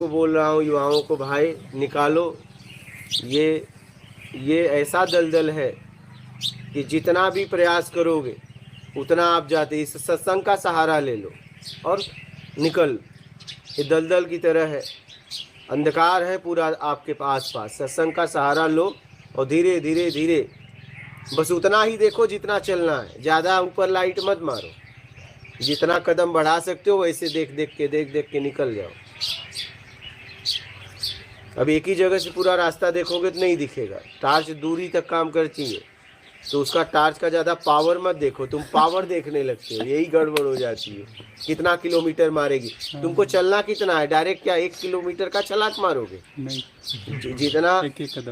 को बोल रहा हूँ, युवाओं को, भाई निकालो। ये ऐसा दलदल है कि जितना भी प्रयास करोगे उतना आप जाते। इस सत्संग का सहारा ले लो और निकल। ये दलदल की तरह है, अंधकार है पूरा आपके आस पास। सत्संग का सहारा लो और धीरे धीरे धीरे बस उतना ही देखो जितना चलना है। ज़्यादा ऊपर लाइट मत मारो, जितना कदम बढ़ा सकते हो वैसे देख देख के निकल जाओ। अब एक ही जगह से पूरा रास्ता देखोगे तो नहीं दिखेगा। टार्च दूरी तक काम करती है, तो उसका टार्च का ज़्यादा पावर मत देखो। तुम पावर देखने लगते हो, यही गड़बड़ हो जाती है। कितना किलोमीटर मारेगी, तुमको चलना कितना है? डायरेक्ट क्या 1 किलोमीटर का छलांग मारोगे? नहीं, जितना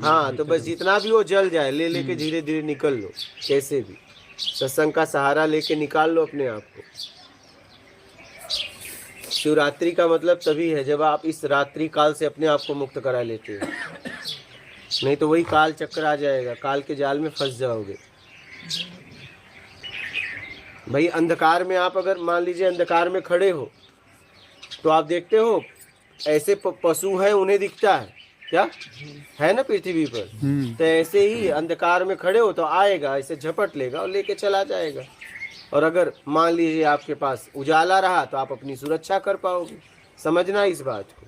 हाँ, तो बस जितना भी वो जल जाए, ले लेके धीरे धीरे निकल लो। कैसे भी सत्संग का सहारा लेके निकाल लो अपने आप को। शिवरात्रि का मतलब तभी है जब आप इस रात्रि काल से अपने आप को मुक्त करा लेते हो, नहीं तो वही काल चक्कर आ जाएगा, काल के जाल में फंस जाओगे। भाई अंधकार में आप अगर मान लीजिए अंधकार में खड़े हो तो आप देखते हो ऐसे पशु हैं, उन्हें दिखता है क्या है ना पृथ्वी पर। तो ऐसे ही अंधकार में खड़े हो तो आएगा, ऐसे झपट लेगा और लेके चला जाएगा। और अगर मान लीजिए आपके पास उजाला रहा तो आप अपनी सुरक्षा कर पाओगे। समझना इस बात को।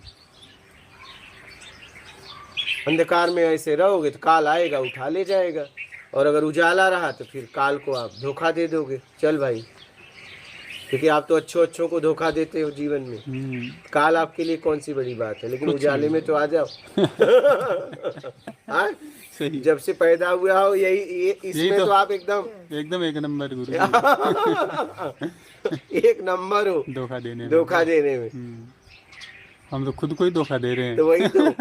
अंधकार में ऐसे रहोगे तो काल आएगा, उठा ले जाएगा। और अगर उजाला रहा तो फिर काल को आप धोखा दे दोगे। चल भाई, क्योंकि आप तो अच्छों को धोखा देते हो जीवन में। काल आपके लिए कौन सी बड़ी बात है, लेकिन उजाले में तो आ जाओ। जब से पैदा हुआ हो यही इसमें तो आप एकदम एक नंबर गुरु। एक नंबर हो धोखा देने में। हम तो खुद को ही धोखा दे रहे हैं। तो वही तो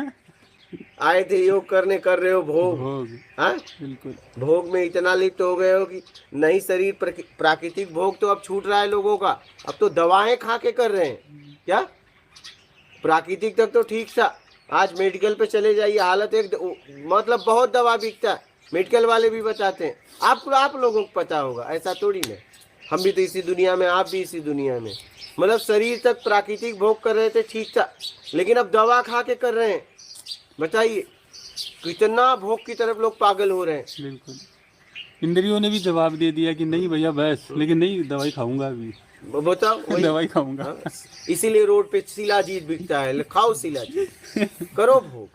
आए थे योग करने, कर रहे हो भोग। हाँ बिल्कुल, भोग में इतना लिप्त हो गए हो कि नहीं, शरीर प्राकृतिक भोग तो अब छूट रहा है लोगों का। अब तो दवाएं खा के कर रहे हैं क्या। प्राकृतिक तक तो ठीक था, आज मेडिकल पे चले जाइए, हालत एक मतलब बहुत दवा बिकता है। मेडिकल वाले भी बताते हैं, आप लोगों को पता होगा, ऐसा थोड़ी ना। हम भी तो इसी दुनिया में, आप भी इसी दुनिया में। मतलब शरीर तक प्राकृतिक भोग कर रहे थे, ठीक था, लेकिन अब दवा खा के कर रहे हैं। बताइए कितना भोग की तरफ लोग पागल हो रहे हैं। बिल्कुल, इंद्रियों ने भी जवाब दे दिया कि नहीं भैया बस, लेकिन नहीं, दवाई खाऊंगा अभी। बताओ दवाई खाऊंगा। इसीलिए रोड पे शिलाजीत बिकता है, खाओ शिलाजीत, करो भोग।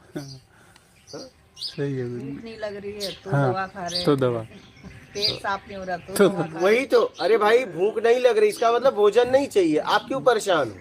सही है, भूख नहीं लग रही है तो दवा खा रहे हैं, तो दवा। पेट साफ नहीं हो रहा तो वही तो। अरे भाई भूख नहीं लग रही, इसका मतलब भोजन नहीं चाहिए। आप क्यों परेशान हो?